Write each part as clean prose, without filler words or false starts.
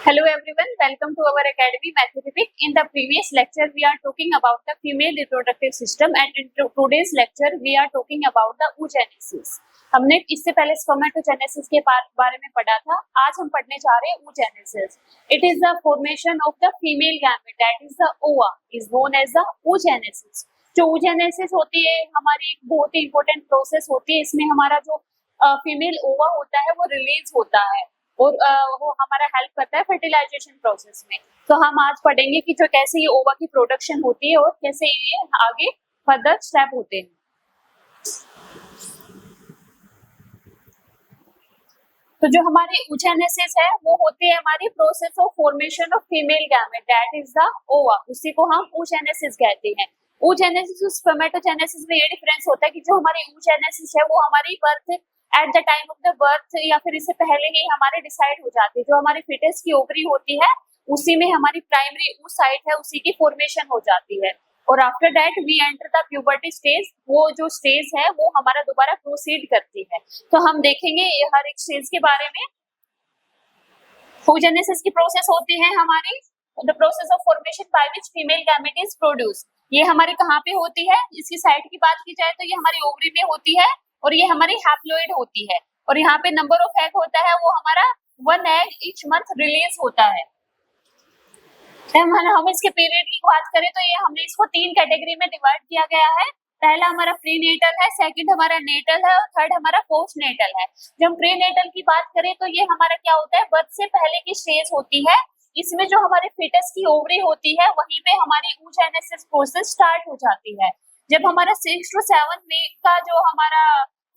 Hello everyone, welcome to our academy Mathematic. In the previous lecture, we are talking about the female reproductive system, and in today's lecture, we are talking about the oogenesis. हमने इससे पहले spermatogenesis के बारे में पढ़ा था. आज हम पढ़ने जा रहे हैं oogenesis. It is the formation of the female gamete, that is the ova, is known as the oogenesis. जो oogenesis होती है हमारी एक बहुत ही इंपॉर्टेंट प्रोसेस होती है. इसमें हमारा जो फीमेल ओवा होता है वो रिलीज होता है और वो हमारा हेल्प करता है फर्टिलाइजेशन प्रोसेस में. तो हम आज पढ़ेंगे कि जो कैसे ये ओवा की प्रोडक्शन होती है और कैसे ये आगे फर्दर स्टेप होते हैं. तो जो हमारी oogenesis है वो होती है हमारी process of formation of female gamete, that is the ओवा. उसी को हम oogenesis कहते हैं. oogenesis और स्पर्मेटोजेनेसिस में ये डिफरेंस होता है कि जो हमारी oogenesis है वो हमारी birth eight the time of the birth या फिर इससे पहले ही हमारे डिसाइड हो जाती है. जो हमारी फिटस की ओवरी होती है उसी में हमारी प्राइमरी oocyte है उसी की फॉर्मेशन हो जाती है. और after that we enter the puberty stage. वो जो स्टेज है वो हमारा दोबारा प्रोसीड करती है. तो हम देखेंगे हर एक स्टेज के बारे में. oogenesis की प्रोसेस होती है हमारी the process of formation by which female gamete is produce. ये हमारी कहाँ पे होती है? इसकी साइड की बात की जाए तो ये हमारी ओवरी में होती है और ये हमारी हैप्लॉइड होती है. और यहाँ पे नंबर ऑफ एग होता है वो हमारा 1 एग ईच मंथ रिलीज होता है. हम इसके पीरियड की बात करें तो ये हमने इसको 3 कैटेगरी में डिवाइड किया गया है. पहला हमारा प्रीनेटल है, सेकंड हमारा नेटल है और थर्ड हमारा पोस्टनेटल है. जब हम प्रीनेटल की बात करें तो ये हमारा क्या होता है, बर्थ से पहले की स्टेज होती है. इसमें जो हमारे फिटस की ओवरी होती है वहीं पे हमारी oogenesis प्रोसेस स्टार्ट हो जाती है. जब हमारा 6 to 7 वीक का जो हमारा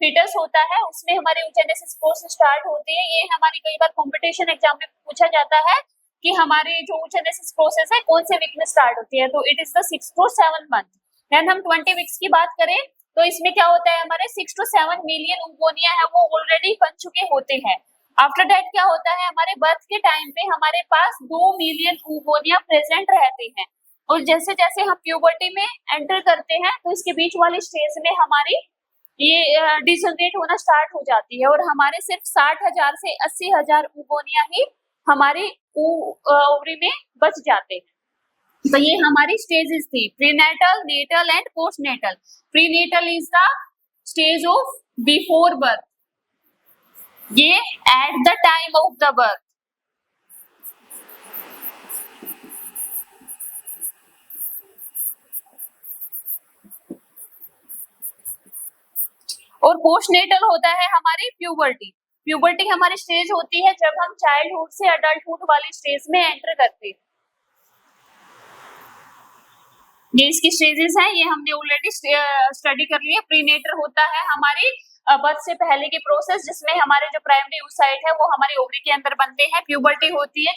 फिटस होता है उसमें हमारी oogenesis प्रोसेस स्टार्ट होती है. ये हमारी कई बार कंपटीशन एग्जाम में पूछा जाता है कि हमारी जो oogenesis प्रोसेस है कौन से वीक में स्टार्ट होती है. तो it is the 6 to 7 month. Then हम 20 वीक्स की बात करें तो इसमें क्या होता है, हमारे 6 to 7 मिलियन oogonia है वो ऑलरेडी बन चुके होते हैं. आफ्टर दैट क्या होता है, हमारे बर्थ के टाइम पे हमारे पास 2 मिलियन oogonia प्रेजेंट रहते हैं. और जैसे जैसे हम प्यूबर्टी में एंटर करते हैं तो इसके बीच वाली स्टेज में हमारी ये डिजनरेट होना स्टार्ट हो जाती है और हमारे सिर्फ 60,000 से 80,000 oogonia ही हमारी ओवरी में बच जाते हैं. तो ये हमारी स्टेजेस थी, prenatal, natal and postnatal. Prenatal is the stage of before birth, ये at the time of the birth. और पोस्टनेटल होता है हमारी प्यूबर्टी. प्यूबर्टी हमारी स्टेज होती है जब हम चाइल्डहुड से अडल्टहुड वाली स्टेज में एंटर करते हैं. ये इसकी स्टेजेस हैं, ये हमने ऑलरेडी स्टडी कर लिया. प्रीनेटर होता है हमारी बर्थ से पहले की प्रोसेस जिसमें हमारे जो प्राइमरी oocyte है वो हमारी ओवरी के अंदर बनते हैं. प्यूबर्टी होती है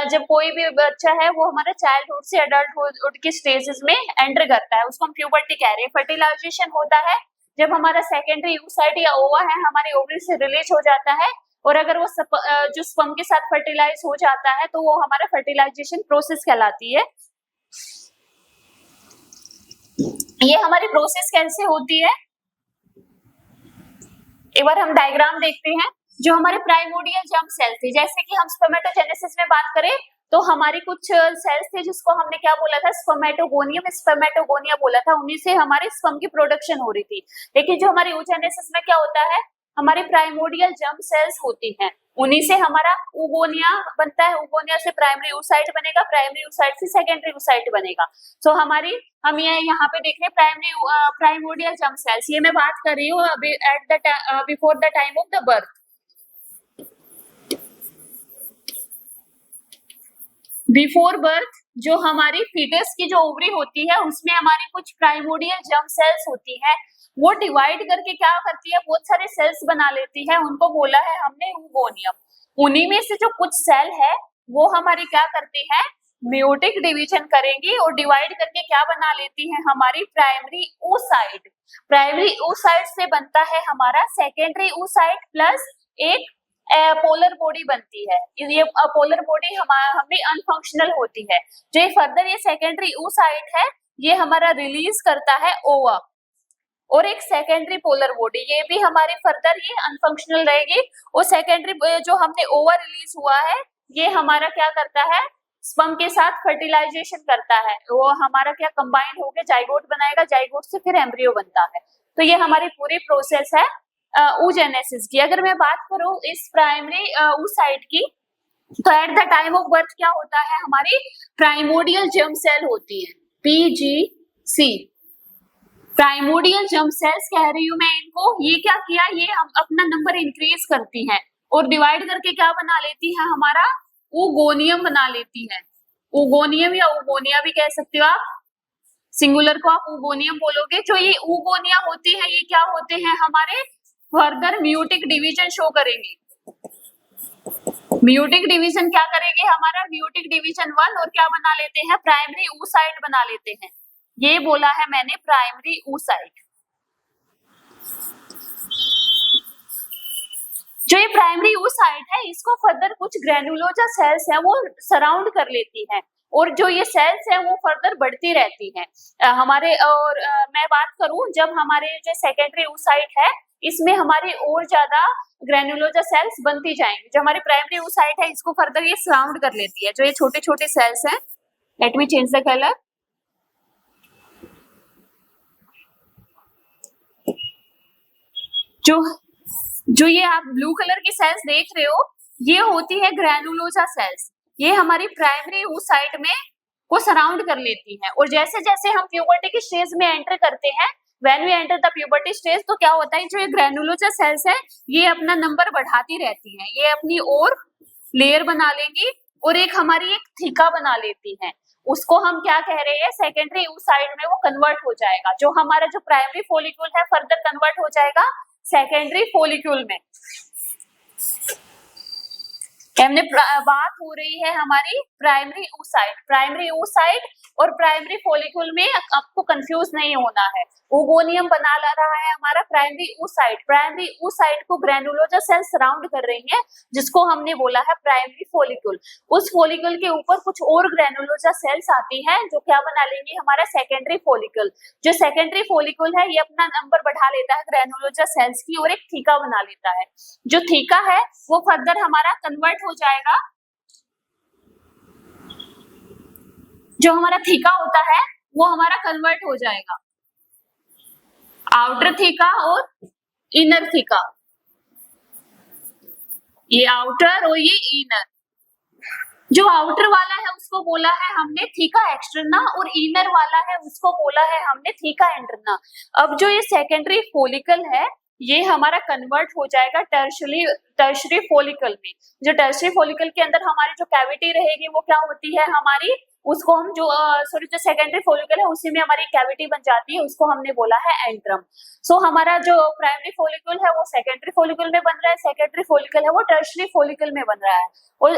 जब कोई भी बच्चा है वो हमारा चाइल्डहुड से अडल्टहुड के स्टेजेस में एंटर करता है, उसको हम प्यूबर्टी कह रहे हैं. फर्टिलाइजेशन होता है जब हमारा सेकेंडरी oocyte या ओवा है हमारी ओवरी से रिलीज हो जाता है और अगर वो जो स्पर्म के साथ फर्टिलाइज हो जाता है तो वो हमारा फर्टिलाइजेशन प्रोसेस कहलाती है. ये हमारी प्रोसेस कैसे होती है, एक बार हम डायग्राम देखते हैं. जो हमारे प्राइमोर्डियल जर्म सेल थे, जैसे कि हम स्पर्मेटोजेनेसिस में बात करें तो हमारे कुछ सेल्स थे जिसको हमने क्या बोला था, स्पर्मेटोगोनिया बोला था. उन्हीं से हमारे स्पर्म की प्रोडक्शन हो रही थी. लेकिन जो हमारी oogenesis में क्या होता है, हमारे प्राइमोर्डियल जर्म सेल्स होती हैं, उन्हीं से हमारा oogonia बनता है. oogonia से प्राइमरी oocyte बनेगा, प्राइमरी oocyte से सेकेंडरी oocyte बनेगा. तो हम ये यहाँ पे देख रहे हैं प्राइमोर्डियल जर्म सेल्स. ये मैं बात कर रही हूँ at the before the time of the birth. Before birth जो हमारी फीटस की जो ओवरी होती है उसमें हमारी कुछ प्राइमोर्डियल जर्म सेल्स होती है. वो डिवाइड करके क्या करती है, बहुत सारे सेल्स बना लेती है. उनको बोला है हमने oogonia. उन्हीं में से जो कुछ सेल है वो हमारी क्या करती है, मेयोटिक डिवीजन करेंगी और डिवाइड करके क्या बना लेती है, हमारी प्राइमरी oocyte. प्राइमरी oocyte से बनता है हमारा सेकेंडरी oocyte प्लस एक पोलर बॉडी बनती है. ये पोलर बॉडी हमें अनफंक्शनल होती है. जो ये फर्दर ये सेकेंडरी oocyte है ये हमारा रिलीज करता है ओवा. और एक सेकेंडरी पोलर बॉडी, ये भी हमारी फर्दर ये अनफंक्शनल रहेगी। और सेकेंडरी जो हमने ओवर रिलीज हुआ है ये हमारा क्या करता है, स्पर्म के साथ फर्टिलाइजेशन करता है, वो हमारा क्या कंबाइंड होकर जाइगोट बनाएगा, जाइगोट से फिर एम्ब्रियो बनता है। तो ये हमारी पूरी प्रोसेस है oogenesis की। अगर मैं बात करूं इस प्राइमरी oocyte की, तो eight the time of birth क्या होता है, हमारी प्राइमोडियल जर्म सेल होती है, PGC, प्राइमोडियल जर्म सेल्स कह रही हूं मैं इनको। ये क्या किया, ये हम अपना नंबर इंक्रीज करती हैं और डिवाइड करके क्या बना लेती है, हमारा oogoनियम बना लेती है। oogoनियम या oogonia भी कह सकते हो आप, सिंगुलर को आप oogoनियम बोलोगे। जो ये oogonia होती है, ये क्या होते हैं, हमारे फर्दर म्यूटिक डिवीजन शो करेंगे। म्यूटिक डिवीजन क्या करेंगे, हमारा म्यूटिक डिवीजन 1 और क्या बना लेते हैं, प्राइमरी oocyte बना लेते हैं। ये बोला है मैंने प्राइमरी oocyte। जो ये प्राइमरी oocyte है, इसको फर्दर कुछ ग्रेनुलोजा सेल्स है वो सराउंड कर लेती है, और जो ये सेल्स है वो फर्दर बढ़ती रहती हैं हमारे। और मैं बात करूं, जब हमारे जो सेकेंडरी oocyte है, इसमें हमारी और ज्यादा ग्रेनुलोजा सेल्स बनती जाएंगी। जो हमारी प्राइमरी oocyte है, इसको फर्दर ये सराउंड कर लेती है। जो ये छोटे छोटे सेल्स हैं, let me change the colour, जो ये आप ब्लू कलर की सेल्स देख रहे हो, ये होती है ग्रेनुलोजा सेल्स। ये हमारी प्राइमरी oocyte में को सराउंड कर लेती हैं। और जैसे जैसे हम प्यूबर्टी की स्टेज में एंटर करते हैं, when we enter the puberty stage, तो क्या होता है, जो ये ग्रेनुलोजा सेल्स है, ये अपना नंबर बढ़ाती रहती हैं, ये अपनी और लेयर बना लेंगी और एक हमारी एक थीका बना लेती हैं। उसको हम क्या कह रहे हैं, सेकेंडरी oocyte में वो कन्वर्ट हो जाएगा। जो हमारा जो प्राइमरी फॉलिक्यूल है, फर्दर कन्वर्ट हो जाएगा सेकेंडरी फॉलिक्यूल में। हमने बात हो रही है हमारी प्राइमरी oocyte। प्राइमरी oocyte और प्राइमरी फॉलिक्यूल में आपको कंफ्यूज नहीं होना है। oogoनियम बना ला रहा है हमारा प्राइमरी oocyte। प्राइमरी oocyte को ग्रेनुलोजा सेल सराउंड कर रही है, जिसको हमने बोला है प्राइमरी फॉलिक्यूल। उस फॉलिक्यूल के ऊपर कुछ और ग्रेनुलोजा सेल्स आती हैं, जो क्या बना लेंगी, हमारा सेकेंडरी फॉलिक्यूल। जो सेकेंडरी फॉलिक्यूल है, ये अपना नंबर बढ़ा लेता है ग्रेनुलोजा सेल्स की और एक थीका बना लेता है। जो थीका है वो फर्दर हमारा कन्वर्ट हो जाएगा। जो हमारा थीका होता है वो हमारा कन्वर्ट हो जाएगा आउटर थीका और इनर थीका। ये आउटर और ये इनर। जो आउटर वाला है उसको बोला है हमने थीका एक्सटर्ना, और इनर वाला है उसको बोला है हमने थीका इंटरना। अब जो ये सेकेंडरी फॉलिकल है, ये हमारा कन्वर्ट हो जाएगा टर्शरी फॉलिकल में। जो टर्शरी फॉलिकल के अंदर हमारी जो कैविटी रहेगी वो क्या होती है हमारी, उसको हम जो सेकेंडरी फॉलिकल है उसी में हमारी कैविटी बन जाती है, उसको हमने बोला है एंट्रम। सो हमारा जो प्राइमरी फॉलिकल है वो सेकेंडरी फॉलिकल में बन रहा है, सेकेंडरी फॉलिकल है वो टर्शरी फॉलिकल में बन रहा है। और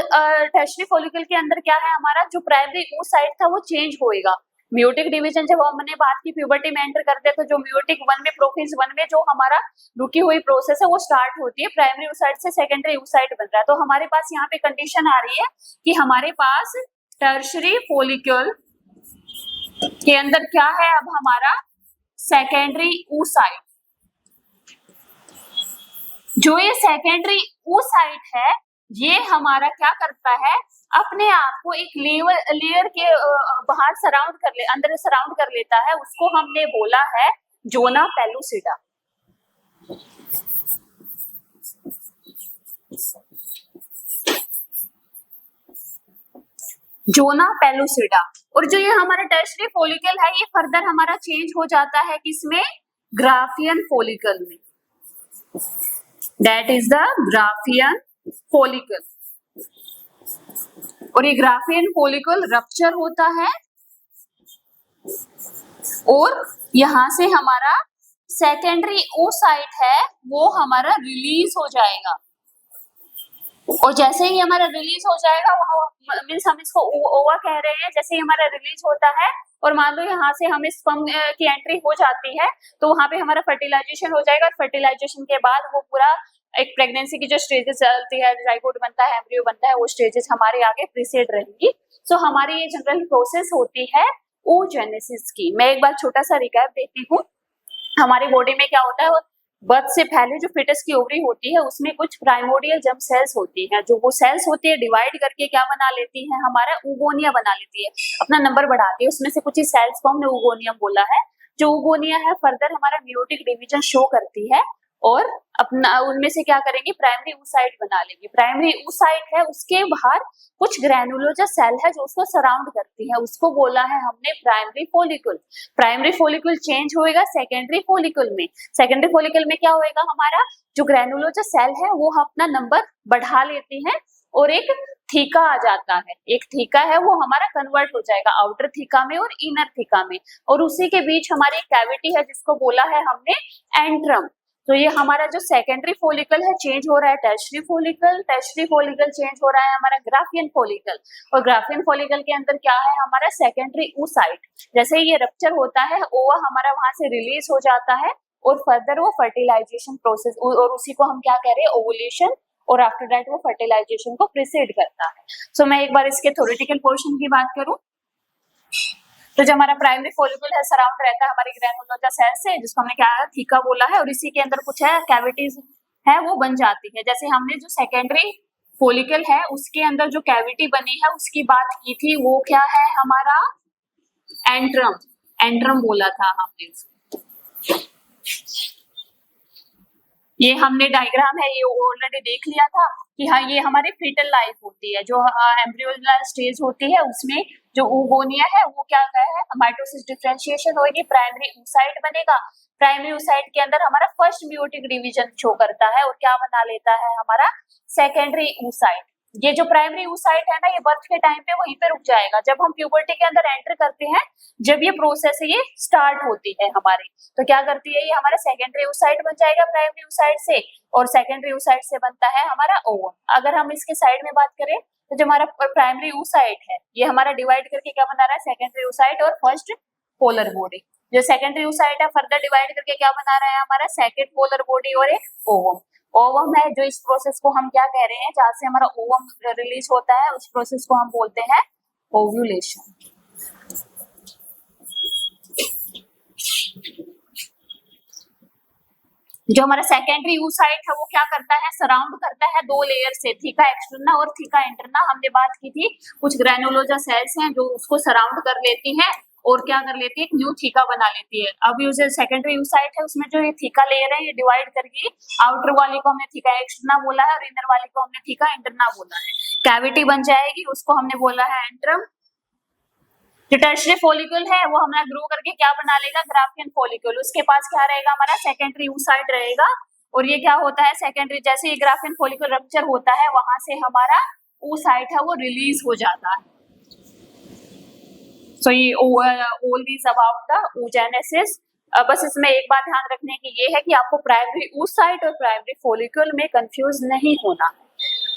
टर्शरी फॉलिकल के अंदर क्या है, हमारा जो प्राइमरी oocyte था वो चेंज होएगा। म्यूटिक डिवीजन जब हमने बात की प्यूबर्टी में एंटर करते हैं, तो जो म्यूटिक 1 में, प्रोफेज 1 में जो हमारा रुकी हुई प्रोसेस है वो स्टार्ट होती है, प्राइमरी oocyte से सेकेंडरी oocyte बन रहा है। तो हमारे पास यहाँ पे कंडीशन आ रही है कि हमारे पास टर्शरी फॉलिक्यूल के अंदर क्या है, अब हमारा सेकेंडरी oocyte। जो ये सेकेंडरी oocyte है, ये हमारा क्या करता है, अपने आप को एक लेयर के बाहर सराउंड कर ले, अंदर सराउंड कर लेता है। उसको हमने बोला है जोना पेलुसिडा। Zona pellucida. और जो ये हमारा टर्शरी फॉलिकल है, ये फर्दर हमारा चेंज हो जाता है किसमें, ग्राफियन फॉलिकल में। That is the Graafian follicle. और ये ग्राफियन फॉलिकल रप्चर होता है और यहां से हमारा सेकेंडरी oocyte है वो हमारा रिलीज हो जाएगा। और जैसे ही हमारा रिलीज हो जाएगा, मीन्स हम इसको ओवा कह रहे हैं, जैसे ही हमारा रिलीज होता है और मान लो यहाँ से हमें स्पर्म की एंट्री हो जाती है, तो वहां पे हमारा फर्टिलाइजेशन हो जाएगा। और फर्टिलाइजेशन के बाद वो पूरा एक प्रेगनेंसी की जो स्टेजेस चलती है, जाइगोट बनता है, एम्ब्रियो बनता है, वो स्टेजेस हमारे आगे प्रीसीड रहेंगी। सो हमारी ये जनरल प्रोसेस होती है oogenesis की। मैं एक बार छोटा सा रिकैप देती हूँ। हमारी बॉडी में क्या होता है, बर्थ से पहले जो फिटस की ओवरी होती है उसमें कुछ प्राइमोर्डियल जर्म सेल्स होती हैं, जो वो सेल्स होती है डिवाइड करके क्या बना लेती है, हमारा ऊगोनिया बना लेती है, अपना नंबर बढ़ाती है। उसमें से कुछ ही सेल्स को हमने ऊगोनियम बोला है। जो ऊगोनिया है फर्दर हमारा मियोटिक डिवीजन शो करती है और अपना उनमें से क्या करेंगे, प्राइमरी oocyte बना लेंगे। प्राइमरी oocyte है, उसके बाहर कुछ ग्रैनुलोजा सेल है जो उसको सराउंड करती है, उसको बोला है हमने primary follicle. Primary follicle change होएगा सेकेंडरी फॉलिकल में। सेकेंडरी फॉलिकल में क्या होएगा, हमारा जो ग्रैनुलोजा सेल है वो अपना नंबर बढ़ा लेती है और एक थीका आ जाता है। एक थीका है वो हमारा कन्वर्ट हो जाएगा आउटर थीका में और इनर थीका में, और उसी के बीच हमारी कैविटी है जिसको बोला है हमने एंट्रम। तो ये हमारा जो सेकेंडरी फॉलिकल है चेंज हो रहा है tertiary follicle, tertiary follicle change हो रहा है हमारा ग्राफियन फॉलिकल, और ग्राफियन फॉलिकल के अंदर क्या है हमारा सेकेंडरी oocyte। जैसे ये रप्चर होता है ओवा हमारा वहां से रिलीज हो जाता है और फर्दर वो फर्टिलाइजेशन प्रोसेस, और उसी को हम क्या कह रहे हैं, ओवुलेशन, और आफ्टर दैट वो फर्टिलाइजेशन को प्रिसीड करता है। सो मैं एक बार इसके थ्योरेटिकल पोर्शन की बात करूं तो जो हमारा प्राइमरी फॉलिकल है सराउंड रहता है हमारी ग्रैनुलोजा सेल से, जिसको हमने क्या है थीका बोला है, और इसी के अंदर कुछ है कैविटीज है वो बन जाती है। जैसे हमने जो सेकेंडरी फॉलिकल है उसके अंदर जो कैविटी बनी है उसकी बात की थी, वो क्या है हमारा एंट्रम। एंट्रम बोला था हमने। ये हमने डायग्राम है ये ऑलरेडी देख लिया था कि हाँ ये हमारी फीटल लाइफ होती है, जो एम्ब्रियोलर स्टेज होती है उसमें जो oogonia है वो क्या है, माइटोसिस डिफरेंशिएशन होगी, प्राइमरी oocyte बनेगा। प्राइमरी oocyte के अंदर हमारा फर्स्ट मियोटिक डिवीजन शो करता है और क्या बना लेता है हमारा सेकेंडरी oocyte। ये जो प्राइमरी oocyte है ना ये बर्थ के टाइम पे वहीं पे रुक जाएगा। जब हम प्यूबर्टी के अंदर एंटर करते हैं, जब ये प्रोसेस है ये स्टार्ट होती है हमारी, तो क्या करती है ये हमारा सेकेंडरी oocyte बन जाएगा प्राइमरी oocyte से, और सेकेंडरी oocyte से बनता है हमारा ओवम। अगर हम इसके साइड में बात करें तो जो हमारा प्राइमरी oocyte है ये हमारा डिवाइड करके क्या बना रहा है, सेकेंडरी oocyte और फर्स्ट पोलर बॉडी। जो सेकेंडरी oocyte है फर्दर डिवाइड करके क्या बना रहा है हमारा सेकेंड पोलर बॉडी और एक ओवम। ओवम है जो इस प्रोसेस को हम क्या कह रहे हैं, जहां से हमारा ओवम रिलीज होता है उस प्रोसेस को हम बोलते हैं ओव्यूलेशन। जो हमारा सेकेंडरी oocyte है वो क्या करता है, सराउंड करता है दो लेयर से, थीका एक्सटर्ना और थीका इंटरना। हमने बात की थी कुछ ग्रैनुलोजा सेल्स हैं जो उसको सराउंड कर लेती हैं और क्या कर लेती है, एक न्यू थीका बना लेती है। अब ये जो सेकेंडरी oocyte है उसमें जो ये थीका लेयर है ये डिवाइड करके आउटर वाली को हमने थीका एक्सटर्ना बोला है और इनर वाली को हमने थीका इंटरना बोला है। कैविटी बन जाएगी उसको हमने बोला है एंट्रम। जो टर्शियरी फॉलिकल है वो हमारा ग्रो करके क्या बना लेगा, ग्राफियन फॉलिकल। उसके पास क्या रहेगा हमारा सेकेंडरी oocyte रहेगा, और ये क्या होता है सेकेंडरी, जैसे ये ग्राफियन फॉलिकल रप्चर होता है वहां से हमारा oocyte है वो रिलीज हो जाता है। सो ये all these about the oogenesis। बस इसमें एक बात ध्यान रखने की ये है कि आपको प्राइमरी oocyte और प्राइमरी फॉलिकल में कंफ्यूज नहीं होना है।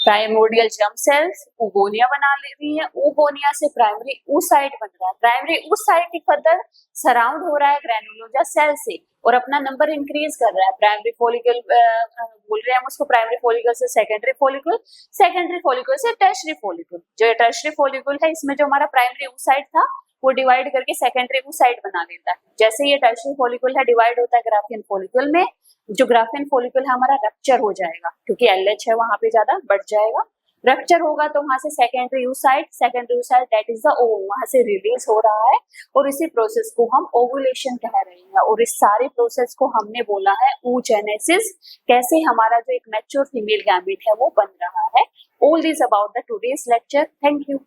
प्राइमोर्डियल जर्म सेल्स oogonia बना ले रही है, oogonia से प्राइमरी oocyte बन रहा है, प्राइमरी oocyte फर्दर सराउंड हो रहा है ग्रैनुलोजा सेल से और अपना नंबर इंक्रीज कर रहा है। प्राइमरी फॉलिकल बोल रहे हैं हम उसको, प्राइमरी फॉलिकल से सेकेंडरी फॉलिकल, सेकेंडरी फॉलिकल से टर्शियरी फॉलिकल। जो टर्शियरी फॉलिकल है इसमें जो हमारा प्राइमरी oocyte था वो डिवाइड करके सेकेंडरी oocyte बना देता है। जैसे ये टर्शियरी फॉलिकल है डिवाइड होता है ग्राफियन फॉलिकल में, जो ग्राफियन फॉलिकल है हमारा रप्चर हो जाएगा क्योंकि LH है वहां पे ज्यादा बढ़ जाएगा। रप्चर होगा तो वहां से secondary oocyte that is the ovum वहां से रिलीज हो रहा है और इसी प्रोसेस को हम ओवुलेशन कह रहे हैं। और इस सारे प्रोसेस को हमने बोला है oogenesis। कैसे हमारा जो एक मैच्योर फीमेल गैमेट है वो बन रहा है। All this about the today's lecture. Thank you.